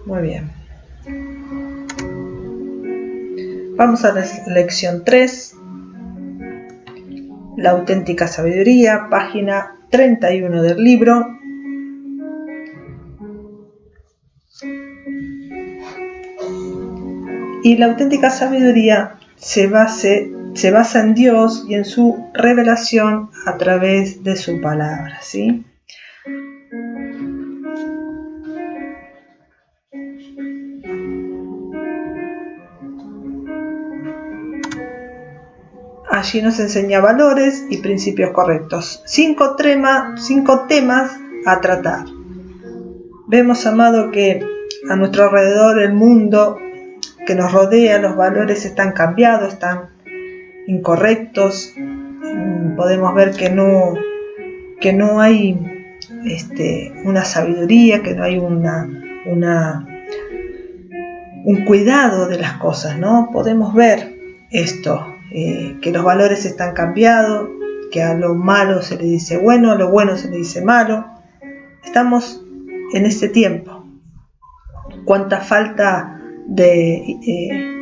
Muy bien. Vamos a la lección 3. La auténtica sabiduría, página 31 del libro. Y la auténtica sabiduría se basa en Dios y en su revelación a través de su palabra, ¿sí? Allí nos enseña valores y principios correctos. 5 temas a tratar. Vemos, amado, que a nuestro alrededor el mundo que nos rodea, los valores están cambiados, están incorrectos. Podemos ver que no hay una sabiduría, que no hay un cuidado de las cosas, ¿no? Podemos ver esto, que los valores están cambiados, que a lo malo se le dice bueno, a lo bueno se le dice malo. Estamos en este tiempo. Cuánta falta de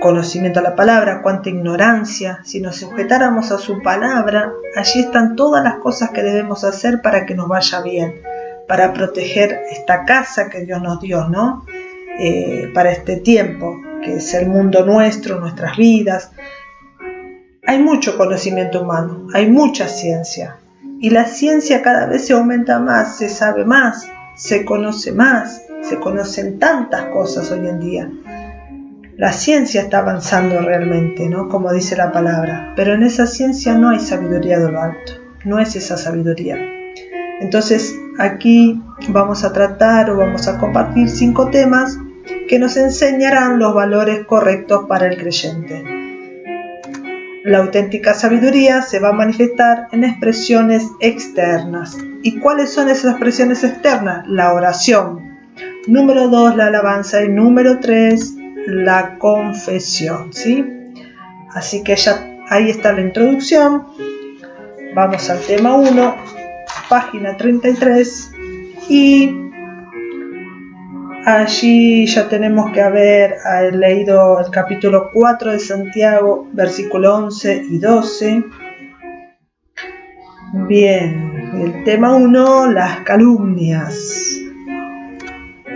conocimiento a la palabra, cuánta ignorancia. Si nos sujetáramos a su palabra, allí están todas las cosas que debemos hacer para que nos vaya bien, para proteger esta casa que Dios nos dio, ¿no? Para este tiempo, que es el mundo nuestro, nuestras vidas. Hay mucho conocimiento humano, hay mucha ciencia, y la ciencia cada vez se aumenta más, se sabe más, se conoce más, se conocen tantas cosas hoy en día. La ciencia está avanzando realmente, ¿no? Como dice la palabra, pero en esa ciencia no hay sabiduría de lo alto, no es esa sabiduría. Entonces aquí vamos a tratar o vamos a compartir 5 temas que nos enseñarán los valores correctos para el creyente. La auténtica sabiduría se va a manifestar en expresiones externas. ¿Y cuáles son esas expresiones externas? La oración. Número 2, la alabanza. Y número 3, la confesión, ¿sí? Así que ya ahí está la introducción. Vamos al tema 1, página 33. Y allí ya tenemos que haber leído el capítulo 4 de Santiago, versículo 11 y 12. Bien, el tema 1, las calumnias.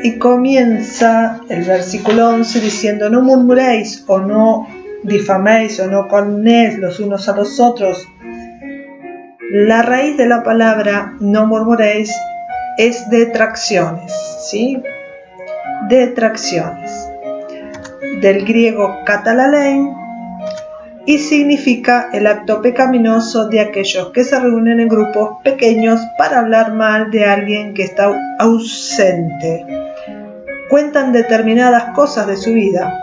Y comienza el versículo 11 diciendo: no murmuréis o no difaméis o no condenéis los unos a los otros. La raíz de la palabra no murmuréis es detracciones, ¿sí? Detracciones, del griego katalalein, y significa el acto pecaminoso de aquellos que se reúnen en grupos pequeños para hablar mal de alguien que está ausente. Cuentan determinadas cosas de su vida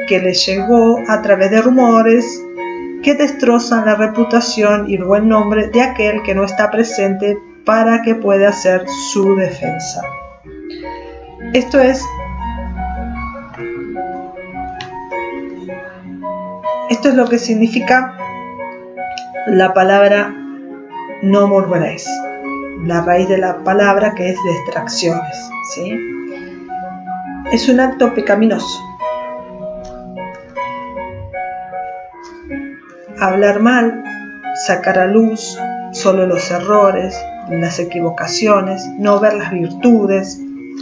que les llegó a través de rumores que destrozan la reputación y el buen nombre de aquel que no está presente para que pueda hacer su defensa. Esto es lo que significa la palabra no murmuréis, la raíz de la palabra, que es distracciones, ¿sí? Es un acto pecaminoso. Hablar mal, sacar a luz solo los errores, las equivocaciones, no ver las virtudes,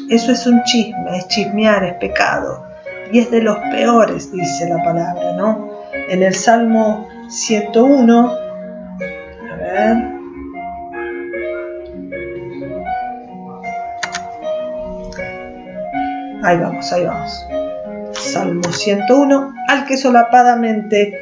eso es un chisme, es chismear, es pecado, y es de los peores, dice la palabra, ¿no? En el Salmo 101, a ver, ahí vamos, Salmo 101, al que solapadamente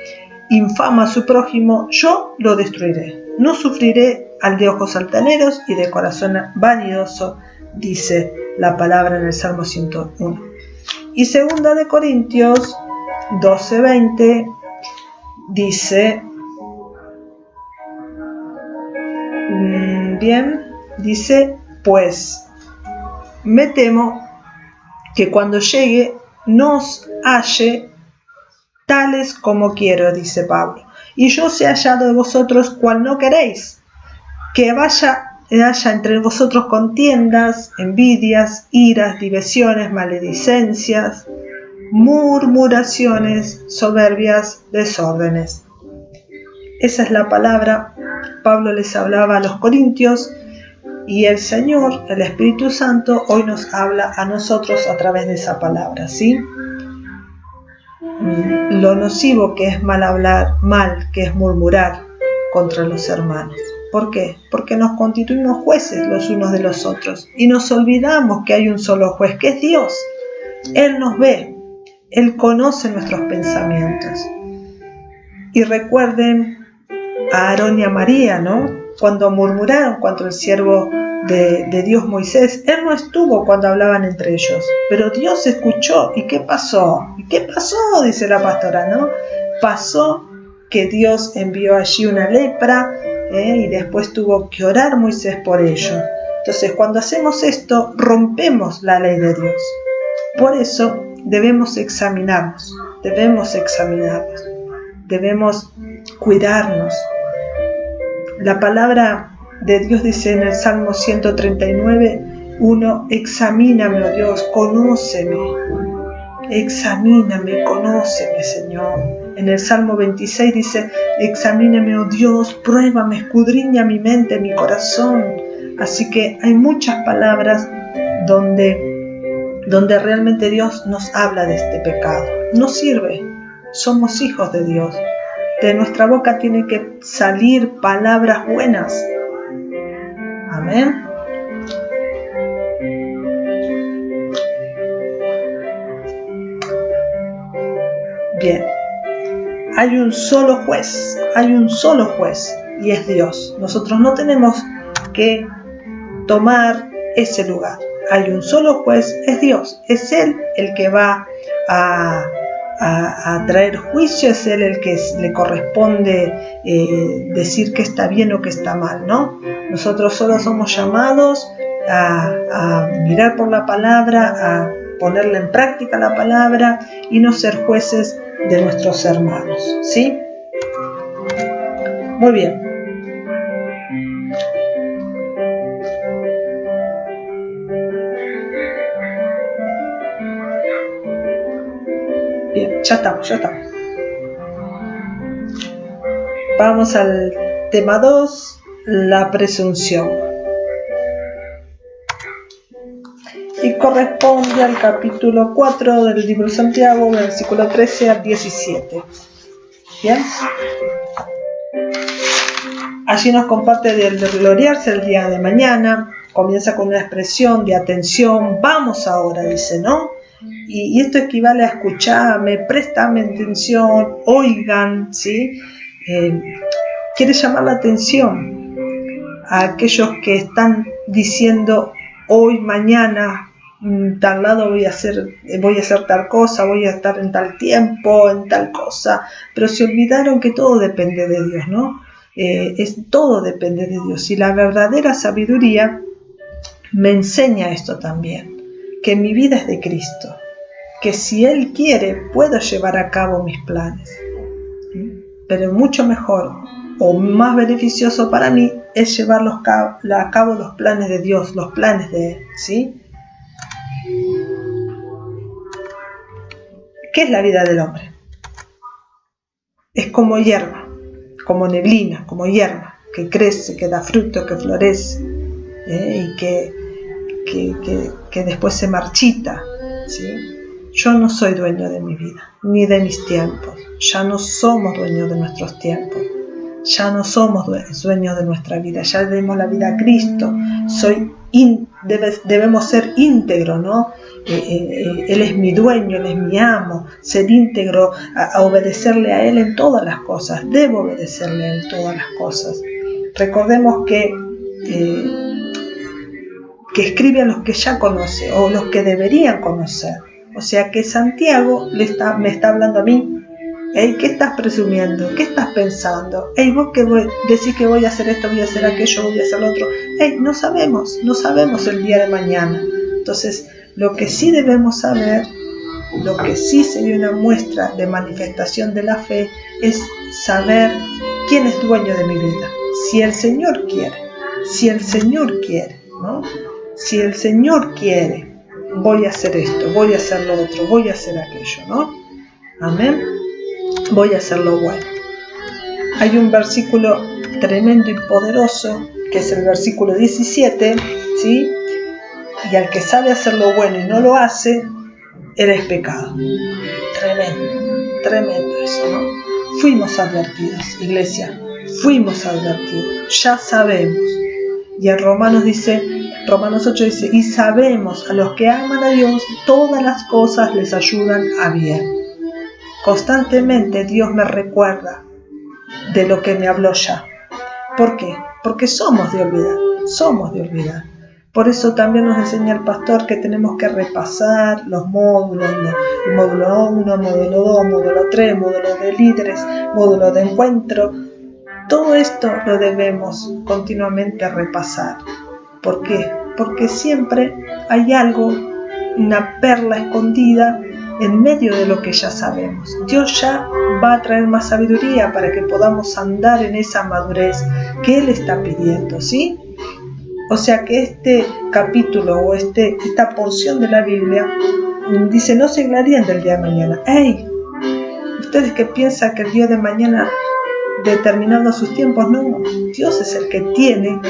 infama a su prójimo, yo lo destruiré, no sufriré al de ojos altaneros y de corazón vanidoso, dice la palabra en el Salmo 101. Y 2 de Corintios 12:20 dice, dice, pues me temo que cuando llegue no os halle tales como quiero, dice Pablo, y yo os he hallado de vosotros cual no queréis, que vaya haya entre vosotros contiendas, envidias, iras, divisiones, maledicencias, murmuraciones, soberbias, desórdenes. Esa es la palabra. Pablo les hablaba a los corintios y el Señor, el Espíritu Santo, hoy nos habla a nosotros a través de esa palabra, ¿sí? Lo nocivo que es mal hablar, que es murmurar contra los hermanos. ¿Por qué? Porque nos constituimos jueces los unos de los otros y nos olvidamos que hay un solo juez, que es Dios. Él nos ve, Él conoce nuestros pensamientos. Y recuerden a Aarón y a María, ¿no? Cuando murmuraron contra el siervo de Dios Moisés, Él no estuvo cuando hablaban entre ellos, pero Dios escuchó. ¿Y qué pasó? ¿Y qué pasó? Dice la pastora, ¿no? Pasó que Dios envió allí una lepra, y después tuvo que orar Moisés por ello. Entonces, cuando hacemos esto, rompemos la ley de Dios. Por eso debemos examinarnos, debemos cuidarnos. La palabra de Dios dice en el Salmo 139:1, examíname, oh Dios, conóceme, Señor. En el Salmo 26 dice, examíname, oh Dios, pruébame, escudriña mi mente, mi corazón. Así que hay muchas palabras donde realmente Dios nos habla de este pecado. No sirve, somos hijos de Dios. De nuestra boca tienen que salir palabras buenas. Amén. Bien, hay un solo juez y es Dios. Nosotros no tenemos que tomar ese lugar. Hay un solo juez, es Dios. Es Él el que va a traer juicio, es Él el que le corresponde decir que está bien o que está mal, ¿no? Nosotros solo somos llamados a mirar por la palabra, a ponerla en práctica la palabra y no ser jueces de nuestros hermanos, ¿sí? Muy bien. Bien, ya estamos. Vamos al tema 2, la presunción. Y corresponde al capítulo 4 del libro de Santiago, versículo 13 al 17. Bien. Allí nos comparte del gloriarse el día de mañana. Comienza con una expresión de atención. Vamos ahora, dice, ¿no? Y esto equivale a escucharme, préstame atención, oigan, ¿sí? Quiere llamar la atención a aquellos que están diciendo hoy, mañana, tal lado voy a hacer tal cosa, voy a estar en tal tiempo, en tal cosa, pero se olvidaron que todo depende de Dios, ¿no? Todo depende de Dios, y la verdadera sabiduría me enseña esto también, que mi vida es de Cristo, que si Él quiere puedo llevar a cabo mis planes, pero mucho mejor o más beneficioso para mí es llevar a cabo los planes de Dios, los planes de Él, ¿sí? ¿Qué es la vida del hombre? Es como hierba, como neblina, como hierba, que crece, que da fruto, que florece, y que después se marchita, ¿sí? Yo no soy dueño de mi vida, ni de mis tiempos. Ya no somos dueños de nuestros tiempos. Ya no somos dueños de nuestra vida. Ya le demos la vida a Cristo. Debemos ser íntegros, ¿no? Él es mi dueño, Él es mi amo. Ser íntegro, a obedecerle a Él en todas las cosas. Debo obedecerle a Él en todas las cosas. Recordemos que escribe a los que ya conoce o los que deberían conocer. O sea que Santiago me está hablando a mí. ¿Qué estás presumiendo? ¿Qué estás pensando? Vos que decís que voy a hacer esto, voy a hacer aquello, voy a hacer lo otro. No sabemos el día de mañana. Entonces, lo que sí debemos saber, lo que sí sería una muestra de manifestación de la fe, es saber quién es dueño de mi vida. Si el Señor quiere, si el Señor quiere, ¿no? Si el Señor quiere, voy a hacer esto, voy a hacer lo otro, voy a hacer aquello, ¿no? Amén. Voy a hacer lo bueno. Hay un versículo tremendo y poderoso, que es el versículo 17, ¿sí? Y al que sabe hacer lo bueno y no lo hace, él es pecado. Tremendo eso, ¿no? Fuimos advertidos, iglesia, fuimos advertidos, ya sabemos. Y en Romanos 8 dice, y sabemos a los que aman a Dios, todas las cosas les ayudan a bien. Constantemente Dios me recuerda de lo que me habló ya. ¿Por qué? Porque somos de olvidar. Por eso también nos enseña el pastor que tenemos que repasar los módulos, el módulo 1, módulo 2, módulo 3, módulo de líderes, módulo de encuentro. Todo esto lo debemos continuamente repasar. ¿Por qué? Porque siempre hay algo, una perla escondida en medio de lo que ya sabemos. Dios ya va a traer más sabiduría para que podamos andar en esa madurez que Él está pidiendo, ¿sí? O sea que este capítulo o esta porción de la Biblia dice, no se gloríen del día de mañana. ¡Ey! ¿Ustedes que piensan que el día de mañana determinado sus tiempos? No, Dios es el que tiene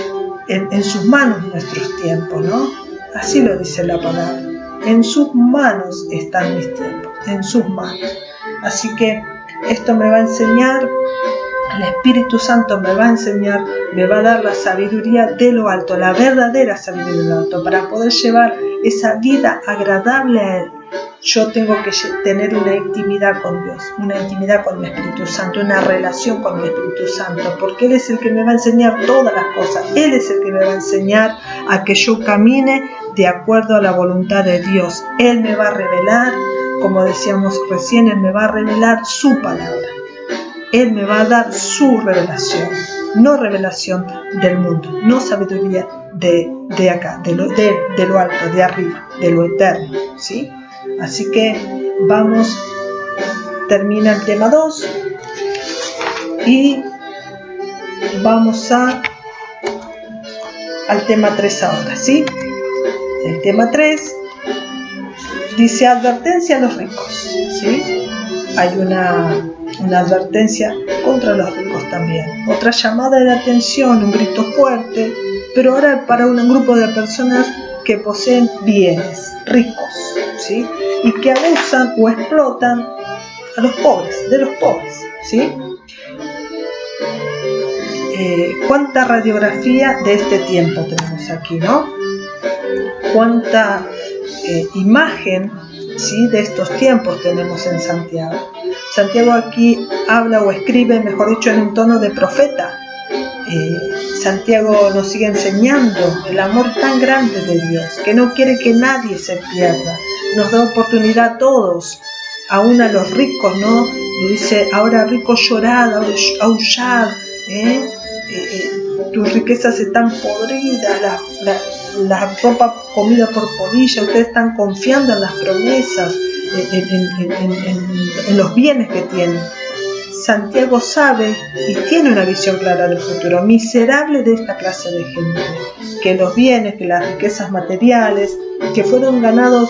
en sus manos nuestros tiempos, ¿no? Así lo dice la palabra. En sus manos están mis tiempos, en sus manos. Así que esto me va a enseñar, el Espíritu Santo me va a enseñar, me va a dar la sabiduría de lo alto, la verdadera sabiduría de lo alto, para poder llevar esa vida agradable a Él. Yo tengo que tener una intimidad con Dios, una intimidad con mi Espíritu Santo, una relación con mi Espíritu Santo, porque Él es el que me va a enseñar todas las cosas. Él es el que me va a enseñar a que yo camine de acuerdo a la voluntad de Dios. Él me va a revelar, como decíamos recién, Él me va a revelar su palabra. Él me va a dar su revelación, no revelación del mundo, no sabiduría de acá, de lo alto, de arriba, de lo eterno, ¿sí? Así que vamos, termina el tema 2 y vamos al tema 3 ahora, ¿sí? El tema 3 dice advertencia a los ricos, ¿sí? Hay una advertencia contra los ricos también. Otra llamada de atención, un grito fuerte, pero ahora para un grupo de personas que poseen bienes, ricos, ¿sí? Y que abusan o explotan a los pobres, de los pobres, ¿sí? Cuánta radiografía de este tiempo tenemos aquí, ¿no? Cuánta imagen, ¿sí?, de estos tiempos tenemos en Santiago. Santiago aquí habla o escribe, mejor dicho, en un tono de profeta. Santiago nos sigue enseñando el amor tan grande de Dios, que no quiere que nadie se pierda. Nos da oportunidad a todos, aún a los ricos, ¿no? Le dice, ahora ricos llorad, aullad, tus riquezas están podridas, la ropa comida por polilla, ustedes están confiando en las promesas, en los bienes que tienen. Santiago sabe y tiene una visión clara del futuro. Miserable de esta clase de gente, que los bienes, que las riquezas materiales, que fueron ganados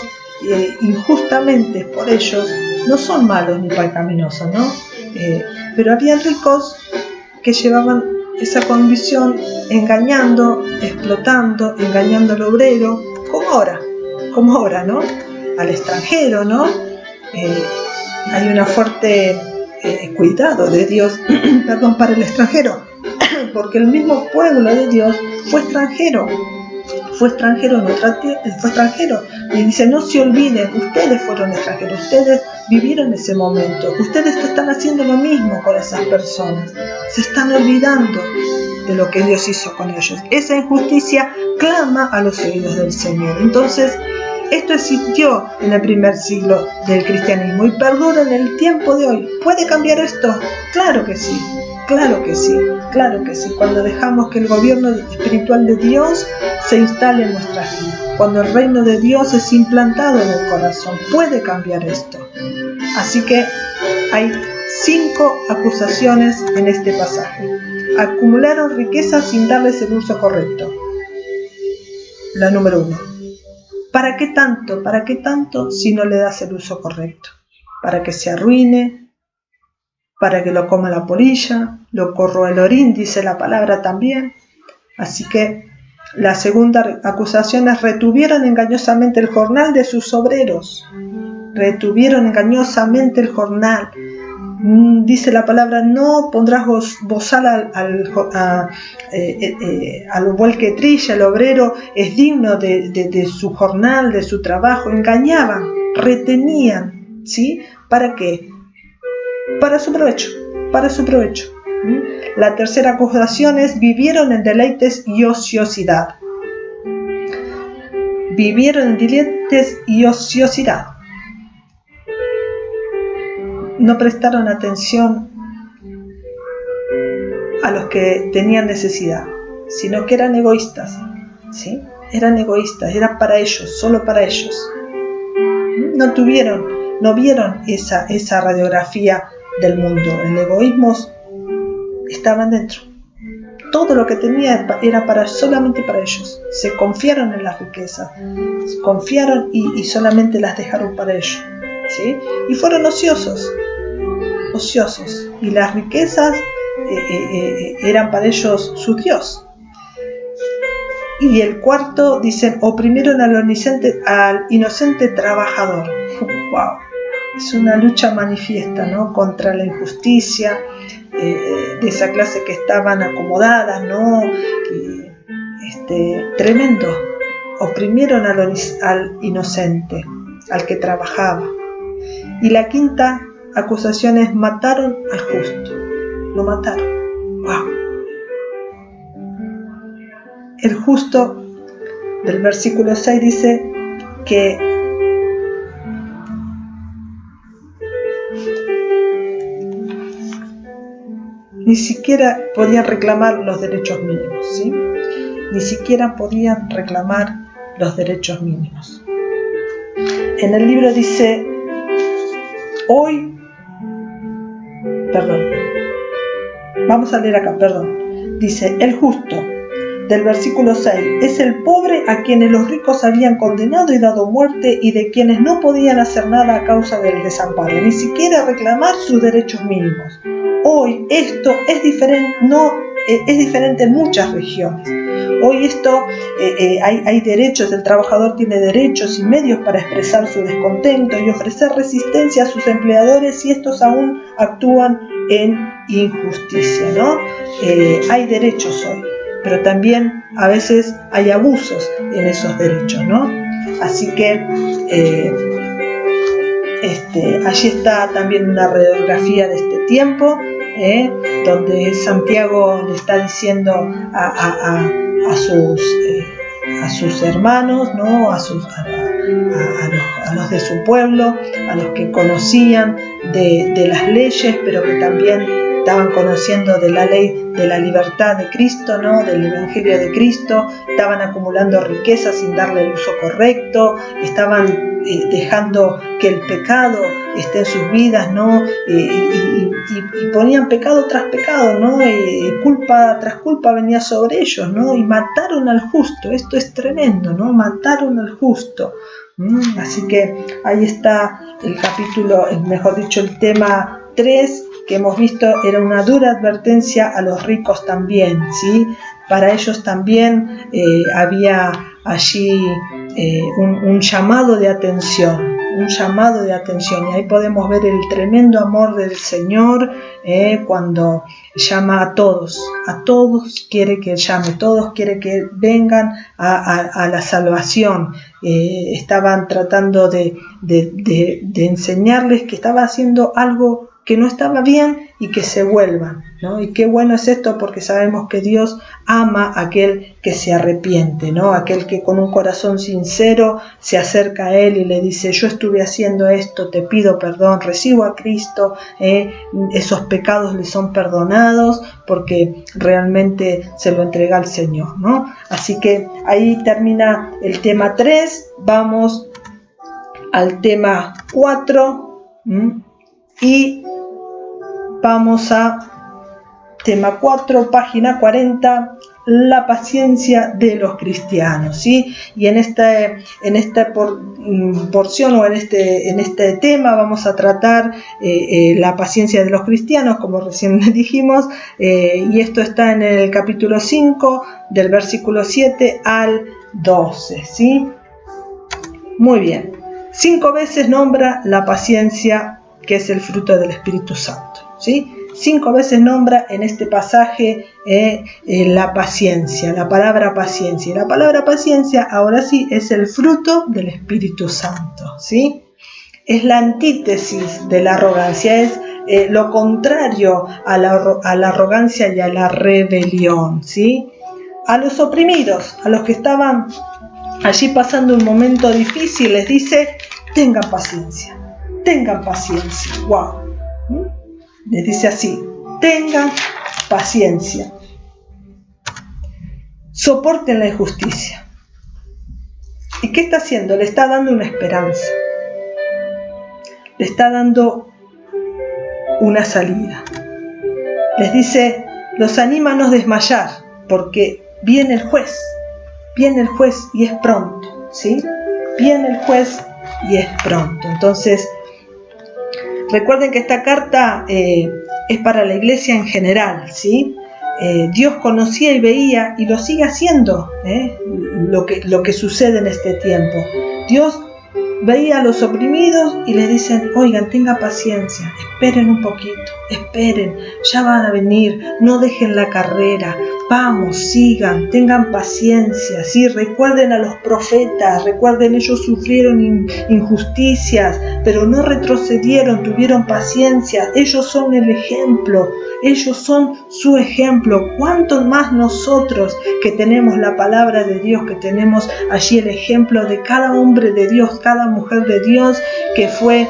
injustamente por ellos, no son malos ni pecaminosos, ¿no? Pero había ricos que llevaban esa condición engañando, explotando, engañando al obrero, como ahora, ¿no? Al extranjero, ¿no? Hay una fuerte cuidado de Dios, para el extranjero, porque el mismo pueblo de Dios fue extranjero en otra tierra, fue extranjero. Y dice, no se olviden, ustedes fueron extranjeros, ustedes vivieron ese momento, ustedes están haciendo lo mismo con esas personas, se están olvidando de lo que Dios hizo con ellos. Esa injusticia clama a los oídos del Señor. Entonces, esto existió en el primer siglo del cristianismo y perdura en el tiempo de hoy. ¿Puede cambiar esto? Claro que sí, claro que sí, claro que sí. Cuando dejamos que el gobierno espiritual de Dios se instale en nuestras vidas, cuando el reino de Dios es implantado en el corazón, puede cambiar esto. Así que hay 5 acusaciones en este pasaje. acumularon riquezas sin darles el uso correcto. La número 1. ¿Para qué tanto? ¿Para qué tanto si no le das el uso correcto? Para que se arruine, para que lo coma la polilla, lo corroa el orín, dice la palabra también. Así que la segunda acusación es: retuvieron engañosamente el jornal de sus obreros. Retuvieron engañosamente el jornal. Dice la palabra: no pondrás bozal al buey que trilla, el obrero es digno de su jornal, de su trabajo. Engañaban, retenían, ¿sí? ¿Para qué? Para su provecho, para su provecho. La tercera acusación es: vivieron en deleites y ociosidad. Vivieron en deleites y ociosidad. No prestaron atención a los que tenían necesidad, sino que eran egoístas, ¿sí? Eran egoístas, eran para ellos, solo para ellos. No vieron esa radiografía del mundo. El egoísmo estaba dentro. Todo lo que tenía era solamente para ellos. Se confiaron en las riquezas, confiaron y solamente las dejaron para ellos, ¿sí? Y fueron ociosos. Y las riquezas eran para ellos su Dios. Y el cuarto, dicen: oprimieron al inocente trabajador. ¡Wow! Es una lucha manifiesta, ¿no? Contra la injusticia de esa clase que estaban acomodadas, ¿no? Tremendo. Oprimieron al inocente, al que trabajaba. Y la quinta acusación es: mataron al justo. Lo mataron. ¡Wow! El justo, del versículo 6, dice que ni siquiera podían reclamar los derechos mínimos, ¿sí? Ni siquiera podían reclamar los derechos mínimos. En el libro dice: vamos a leer acá, dice: el justo, del versículo 6, es el pobre a quienes los ricos habían condenado y dado muerte, y de quienes no podían hacer nada a causa del desamparo, ni siquiera reclamar sus derechos mínimos. Hoy esto es diferente en muchas regiones. Hoy hay derechos, el trabajador tiene derechos y medios para expresar su descontento y ofrecer resistencia a sus empleadores si estos aún actúan en injusticia, ¿no? Hay derechos hoy, pero también a veces hay abusos en esos derechos, ¿no? Así que allí está también una radiografía de este tiempo, donde Santiago le está diciendo a sus hermanos, ¿no? A los de su pueblo, a los que conocían de las leyes, pero que también estaban conociendo de la ley de la libertad de Cristo, ¿no? Del Evangelio de Cristo, estaban acumulando riquezas sin darle el uso correcto, estaban dejando que el pecado esté en sus vidas, ¿no? Y ponían pecado tras pecado, ¿no? Culpa tras culpa venía sobre ellos, ¿no? Y mataron al justo. Esto es tremendo, ¿no? Mataron al justo. Así que ahí está el capítulo, mejor dicho, el tema 3 que hemos visto. Era una dura advertencia a los ricos también, ¿sí? Para ellos también había allí un llamado de atención, y ahí podemos ver el tremendo amor del Señor cuando llama a todos quiere que llame, todos quiere que vengan a la salvación. Estaban tratando de enseñarles que estaba haciendo algo que no estaba bien y que se vuelvan, ¿no? Y qué bueno es esto, porque sabemos que Dios ama a aquel que se arrepiente, ¿no? Aquel que con un corazón sincero se acerca a Él y le dice: yo estuve haciendo esto, te pido perdón, recibo a Cristo, esos pecados le son perdonados porque realmente se lo entrega al Señor, ¿no? Así que ahí termina el tema 3, vamos al tema 4, y vamos a tema 4, página 40, la paciencia de los cristianos, ¿sí? Y en esta porción o en este tema vamos a tratar la paciencia de los cristianos, como recién dijimos, y esto está en el capítulo 5, del versículo 7 al 12, ¿sí? Muy bien. 5 veces nombra la paciencia, que es el fruto del Espíritu Santo, ¿sí? 5 veces nombra en este pasaje la paciencia, la palabra paciencia. Y la palabra paciencia, ahora sí, es el fruto del Espíritu Santo, ¿sí? Es la antítesis de la arrogancia, es lo contrario a la arrogancia y a la rebelión, ¿sí? A los oprimidos, a los que estaban allí pasando un momento difícil, les dice: tengan paciencia, tengan paciencia. ¡Wow! Les dice así: tengan paciencia, soporten la injusticia. ¿Y qué está haciendo? Le está dando una esperanza, le está dando una salida. Les dice, los anima a no desmayar, porque viene el juez y es pronto, ¿sí? Viene el juez y es pronto. Entonces, recuerden que esta carta es para la iglesia en general, ¿sí? Dios conocía y veía, y lo sigue haciendo, lo que sucede en este tiempo. Dios veía a los oprimidos y les dicen: oigan, tengan paciencia, esperen un poquito, esperen, ya van a venir, no dejen la carrera, vamos, sigan, tengan paciencia, ¿sí? Recuerden a los profetas, recuerden, ellos sufrieron injusticias, pero no retrocedieron, tuvieron paciencia, ellos son el ejemplo, ellos son su ejemplo. ¿Cuánto más nosotros, que tenemos la palabra de Dios, que tenemos allí el ejemplo de cada hombre de Dios, cada mujer de Dios que fue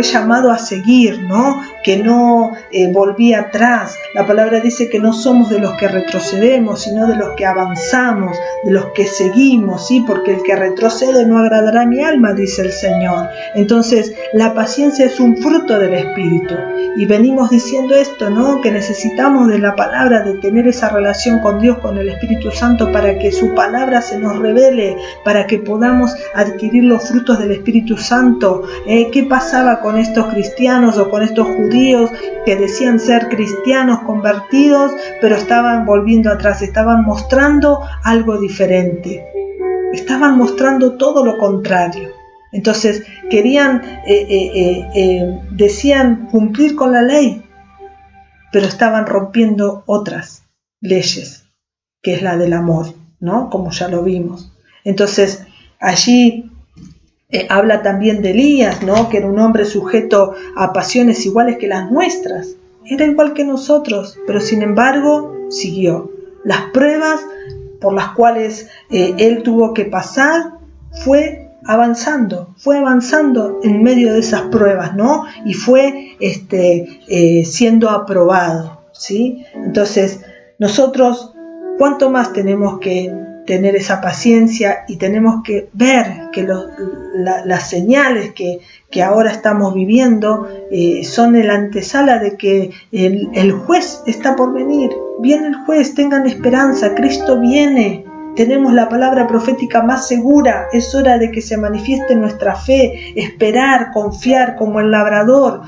llamado a seguir, ¿no? Que no volvía atrás. La palabra dice que no somos de los que retrocedemos, sino de los que avanzamos, de los que seguimos, ¿sí? Porque el que retrocede no agradará a mi alma, dice el Señor. Entonces, la paciencia es un fruto del Espíritu. Y venimos diciendo esto, ¿no? Que necesitamos de la palabra, de tener esa relación con Dios, con el Espíritu Santo, para que su palabra se nos revele, para que podamos adquirir los frutos del Espíritu Santo. ¿Qué pasaba con estos cristianos o con estos judíos que decían ser cristianos convertidos, pero estaban volviendo atrás, estaban mostrando algo diferente, estaban mostrando todo lo contrario? Entonces decían cumplir con la ley, pero estaban rompiendo otras leyes, que es la del amor, ¿no? Como ya lo vimos. Entonces allí habla también de Elías, ¿no? Que era un hombre sujeto a pasiones iguales que las nuestras. Era igual que nosotros, pero sin embargo siguió. Las pruebas por las cuales él tuvo que pasar fue avanzando en medio de esas pruebas, ¿no? Y fue siendo aprobado, ¿sí? Entonces, nosotros, ¿cuánto más tenemos que tener esa paciencia? Y tenemos que ver que las señales que ahora estamos viviendo son el antesala de que el juez está por venir. Viene el juez, tengan esperanza, Cristo viene. Tenemos la palabra profética más segura, es hora de que se manifieste nuestra fe, esperar, confiar como el labrador,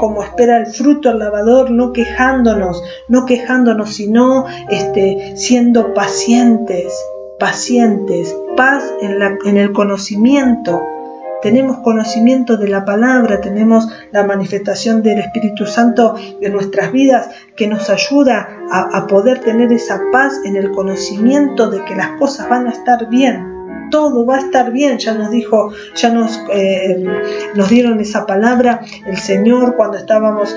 como espera el fruto el labrador, no quejándonos, sino siendo pacientes, paz en el conocimiento. Tenemos conocimiento de la palabra, tenemos la manifestación del Espíritu Santo en nuestras vidas que nos ayuda a poder tener esa paz en el conocimiento de que las cosas van a estar bien. Todo va a estar bien, ya nos dijo, nos dieron esa palabra el Señor cuando estábamos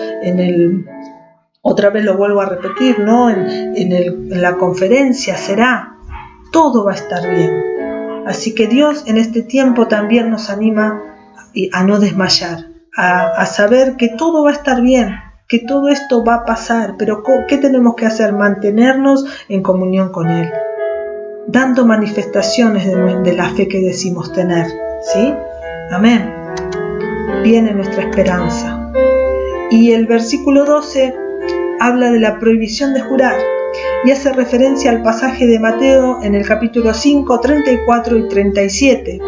otra vez lo vuelvo a repetir, ¿no? En la conferencia todo va a estar bien. Así que Dios en este tiempo también nos anima a no desmayar, a saber que todo va a estar bien, que todo esto va a pasar, pero ¿qué tenemos que hacer? Mantenernos en comunión con Él, dando manifestaciones de la fe que decimos tener, ¿sí? Amén. Viene nuestra esperanza. Y el versículo 12 habla de la prohibición de jurar y hace referencia al pasaje de Mateo en el capítulo 5, 34 y 37.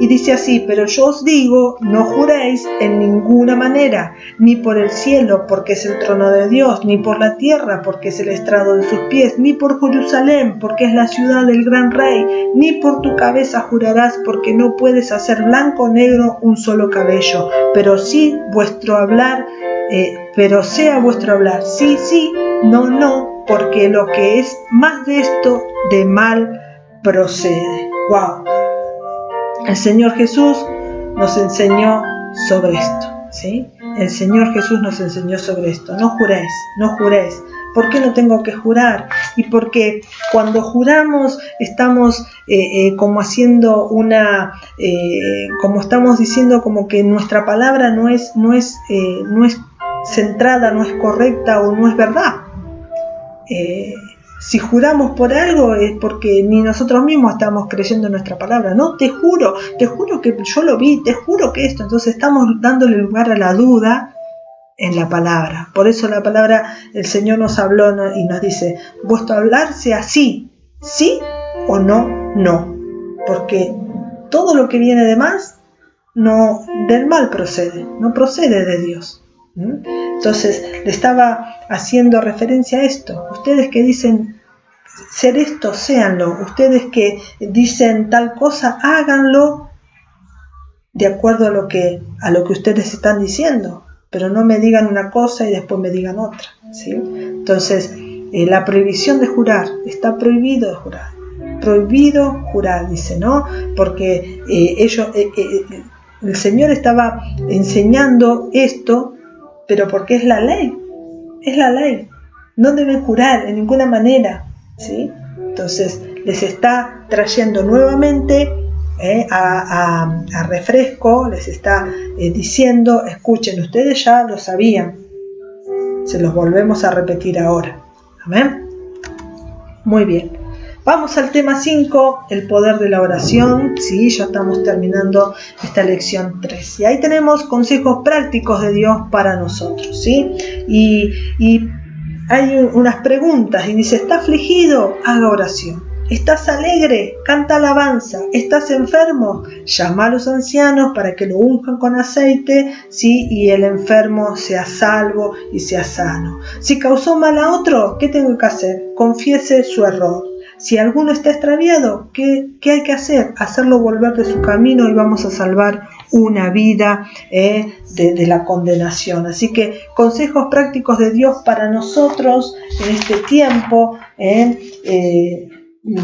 Y dice así: pero yo os digo, no juréis en ninguna manera, ni por el cielo, porque es el trono de Dios, ni por la tierra, porque es el estrado de sus pies, ni por Jerusalén, porque es la ciudad del gran rey, ni por tu cabeza jurarás, porque no puedes hacer blanco o negro un solo cabello, pero sí vuestro hablar, pero sea vuestro hablar sí, sí, no, no, porque lo que es más de esto, de mal procede. ¡Wow! El Señor Jesús nos enseñó sobre esto, ¿sí? El Señor Jesús nos enseñó sobre esto. No juréis, no juréis. ¿Por qué no tengo que jurar? Y porque cuando juramos estamos como haciendo como estamos diciendo como que nuestra palabra no es centrada, no es correcta o no es verdad. Si juramos por algo es porque ni nosotros mismos estamos creyendo en nuestra palabra. No, te juro que yo lo vi, te juro que esto. Entonces estamos dándole lugar a la duda en la palabra. Por eso la palabra, el Señor nos habló y nos dice: vuestro hablar sea sí, sí o no, no. Porque todo lo que viene de más, no, del mal procede, no procede de Dios. Entonces le estaba haciendo referencia a esto. Ustedes que dicen ser esto, séanlo. Ustedes que dicen tal cosa, háganlo de acuerdo a lo que ustedes están diciendo, pero no me digan una cosa y después me digan otra, ¿sí? Entonces la prohibición de jurar, está prohibido de jurar, prohibido jurar, dice, ¿no? Porque el Señor estaba enseñando esto, pero porque es la ley, no deben jurar en ninguna manera, ¿sí? Entonces les está trayendo nuevamente a refresco, les está diciendo: escuchen, ustedes ya lo sabían, se los volvemos a repetir ahora. Amén. Muy bien, vamos al tema 5, el poder de la oración. Sí, ya estamos terminando esta lección 3 y ahí tenemos consejos prácticos de Dios para nosotros, ¿sí? Y hay unas preguntas y dice: ¿está afligido? Haga oración. ¿Estás alegre? Canta alabanza. ¿Estás enfermo? Llama a los ancianos para que lo unjan con aceite, ¿sí? Y el enfermo sea salvo y sea sano. Si causó mal a otro, ¿qué tengo que hacer? Confiese su error. Si alguno está extraviado, ¿qué hay que hacer? Hacerlo volver de su camino y vamos a salvar una vida de la condenación. Así que consejos prácticos de Dios para nosotros en este tiempo.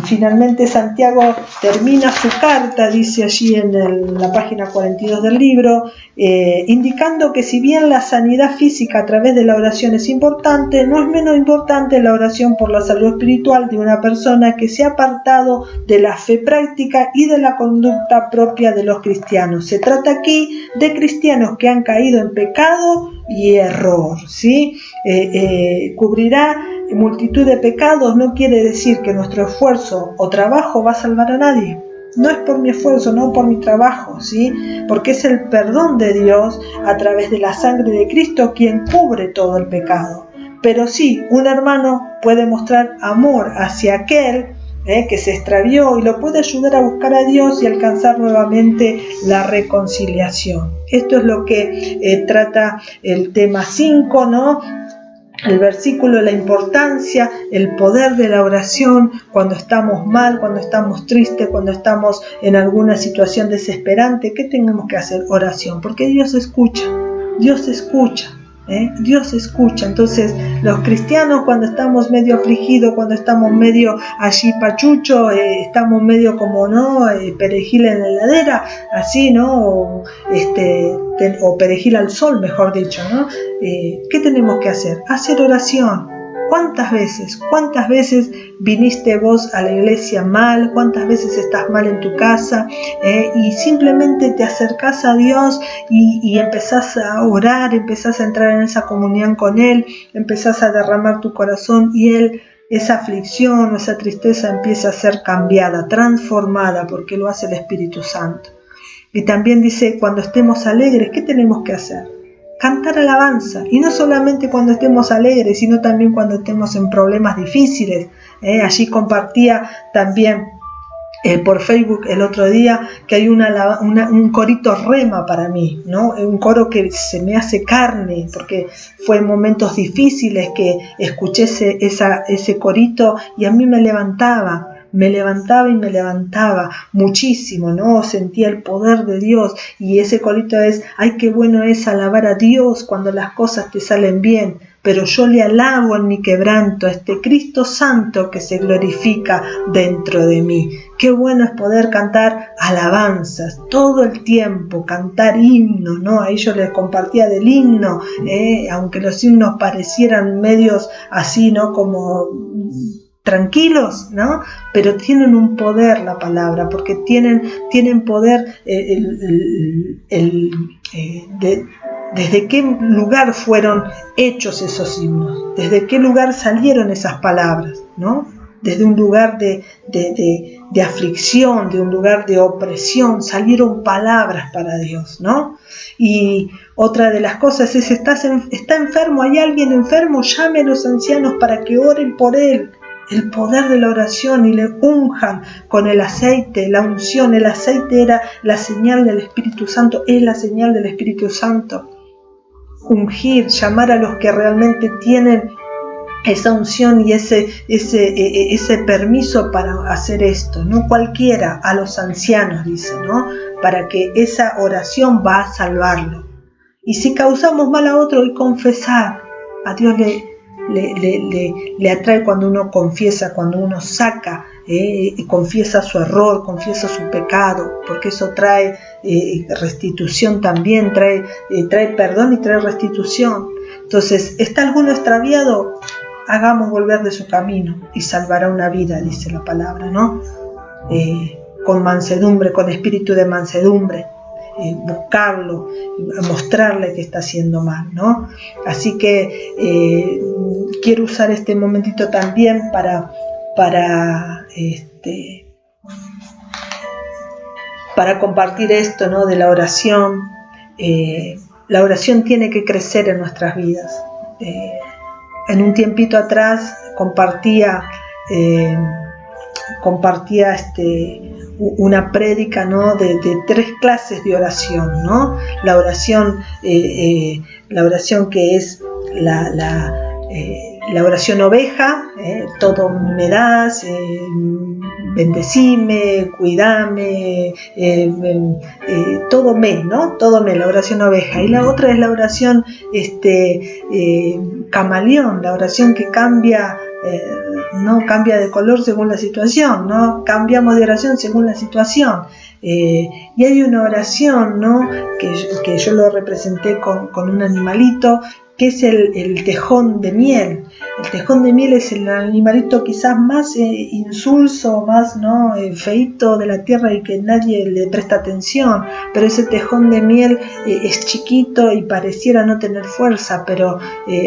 Finalmente Santiago termina su carta, dice allí en la página 42 del libro, indicando que si bien la sanidad física a través de la oración es importante, no es menos importante la oración por la salud espiritual de una persona que se ha apartado de la fe práctica y de la conducta propia de los cristianos. Se trata aquí de cristianos que han caído en pecado y error, ¿sí? Cubrirá multitud de pecados no quiere decir que nuestro esfuerzo o trabajo va a salvar a nadie. No es por mi esfuerzo, no por mi trabajo, ¿sí? Porque es el perdón de Dios a través de la sangre de Cristo quien cubre todo el pecado. Pero sí, un hermano puede mostrar amor hacia aquel que se extravió y lo puede ayudar a buscar a Dios y alcanzar nuevamente la reconciliación. Esto es lo que trata el tema 5, ¿no? El versículo, la importancia, el poder de la oración cuando estamos mal, cuando estamos tristes, cuando estamos en alguna situación desesperante. ¿Qué tenemos que hacer? Oración, porque Dios escucha, Dios escucha. Dios escucha. Entonces los cristianos, cuando estamos medio afligidos, cuando estamos medio allí pachucho, estamos medio como perejil en la heladera, así, ¿no? O perejil al sol, mejor dicho, ¿no? ¿Qué tenemos que hacer? Hacer oración. ¿Cuántas veces viniste vos a la iglesia mal? ¿Cuántas veces estás mal en tu casa? Y simplemente te acercás a Dios y empezás a orar, empezás a entrar en esa comunión con Él, empezás a derramar tu corazón y Él, esa aflicción o esa tristeza empieza a ser cambiada, transformada, porque lo hace el Espíritu Santo. Y también dice, cuando estemos alegres, ¿qué tenemos que hacer? cantar alabanza, y no solamente cuando estemos alegres, sino también cuando estemos en problemas difíciles. Allí compartía también por Facebook el otro día que hay un corito rema para mí, ¿no? Un coro que se me hace carne, porque fue en momentos difíciles que escuché ese corito y a mí me levantaba muchísimo, ¿no? Sentía el poder de Dios, y ese corito es: ay, qué bueno es alabar a Dios cuando las cosas te salen bien, pero yo le alabo en mi quebranto a este Cristo Santo que se glorifica dentro de mí. Qué bueno es poder cantar alabanzas todo el tiempo, cantar himnos, ¿no? Ahí yo les compartía del himno, aunque los himnos parecieran medios así, ¿no? Como tranquilos, ¿no? Pero tienen un poder la palabra, porque tienen poder desde qué lugar fueron hechos esos himnos, desde qué lugar salieron esas palabras, ¿no? Desde un lugar de aflicción, de un lugar de opresión, salieron palabras para Dios, ¿no? Y otra de las cosas es: está enfermo, hay alguien enfermo, llame a los ancianos para que oren por él. El poder de la oración, y le unjan con el aceite, la unción. El aceite era la señal del Espíritu Santo, es la señal del Espíritu Santo. Ungir, llamar a los que realmente tienen esa unción y ese permiso para hacer esto, no cualquiera, a los ancianos, dice, ¿no? Para que esa oración va a salvarlo. Y si causamos mal a otro, y confesar, a Dios le atrae cuando uno confiesa, cuando uno saca, confiesa su error, confiesa su pecado, porque eso trae restitución también, trae perdón y trae restitución. Entonces, ¿está alguno extraviado? Hagamos volver de su camino y salvará una vida, dice la palabra, ¿no? Con mansedumbre, con espíritu de mansedumbre. Buscarlo, mostrarle que está haciendo mal, ¿no? Así que quiero usar este momentito también para compartir esto, ¿no? De la oración. La oración tiene que crecer en nuestras vidas. En un tiempito atrás compartía una prédica, ¿no? de 3 clases de oración, ¿no? La oración que es la oración oveja, todo me das, bendecime, cuidame, todo ¿no? Todo la oración oveja. Y la otra es la oración camaleón, la oración que cambia, no cambia de color según la situación, ¿no? Cambiamos de oración según la situación. Y hay una oración, ¿no? que yo lo representé con un animalito, que es el tejón de miel. El tejón de miel es el animalito quizás más insulso, más, ¿no? Feito de la tierra, y que nadie le presta atención, pero ese tejón de miel es chiquito y pareciera no tener fuerza, pero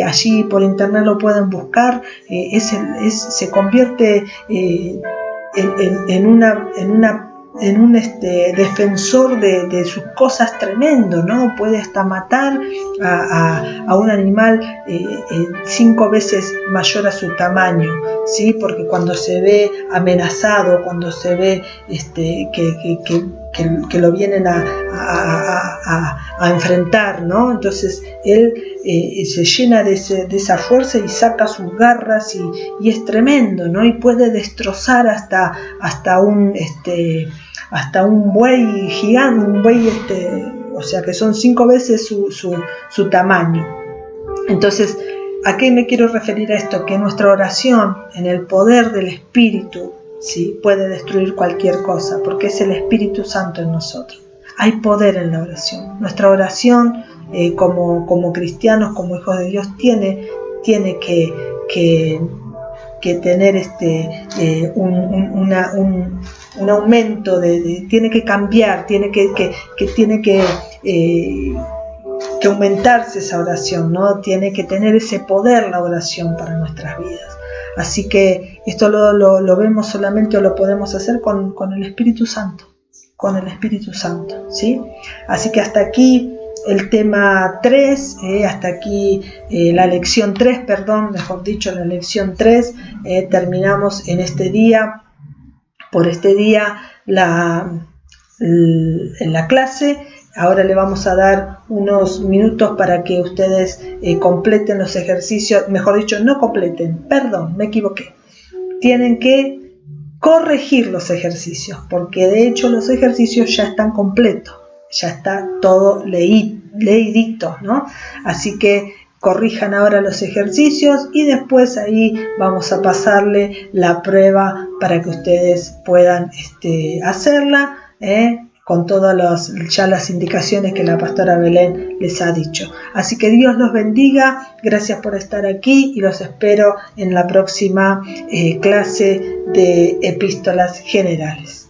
allí por internet lo pueden buscar. Se convierte en un defensor de sus cosas tremendo, ¿no? Puede hasta matar a un animal 5 veces mayor a su tamaño, ¿sí? Porque cuando se ve amenazado, cuando se ve que lo vienen a enfrentar, ¿no? Entonces él se llena de esa fuerza y saca sus garras, y es tremendo, ¿no? Y puede destrozar hasta un buey gigante, un buey o sea que son 5 veces su tamaño. Entonces, ¿a qué me quiero referir a esto? Que nuestra oración, en el poder del Espíritu, ¿sí? Puede destruir cualquier cosa, porque es el Espíritu Santo en nosotros. Hay poder en la oración. Nuestra oración, como cristianos, como hijos de Dios, tiene que tener un aumento, tiene que cambiar, tiene que aumentarse esa oración, ¿no? Tiene que tener ese poder la oración para nuestras vidas. Así que esto lo vemos solamente, o lo podemos hacer con el Espíritu Santo, ¿sí? Así que hasta aquí el tema 3, hasta aquí la lección 3, perdón, mejor dicho, la lección 3, terminamos en este día, por este día, en la clase. Ahora le vamos a dar unos minutos para que ustedes completen los ejercicios, mejor dicho, no completen, perdón, me equivoqué. Tienen que corregir los ejercicios, porque de hecho los ejercicios ya están completos, ya está todo leidito, ¿no? Así que corrijan ahora los ejercicios y después ahí vamos a pasarle la prueba para que ustedes puedan hacerla, con todas las indicaciones que la pastora Belén les ha dicho. Así que Dios los bendiga, gracias por estar aquí y los espero en la próxima clase de epístolas generales.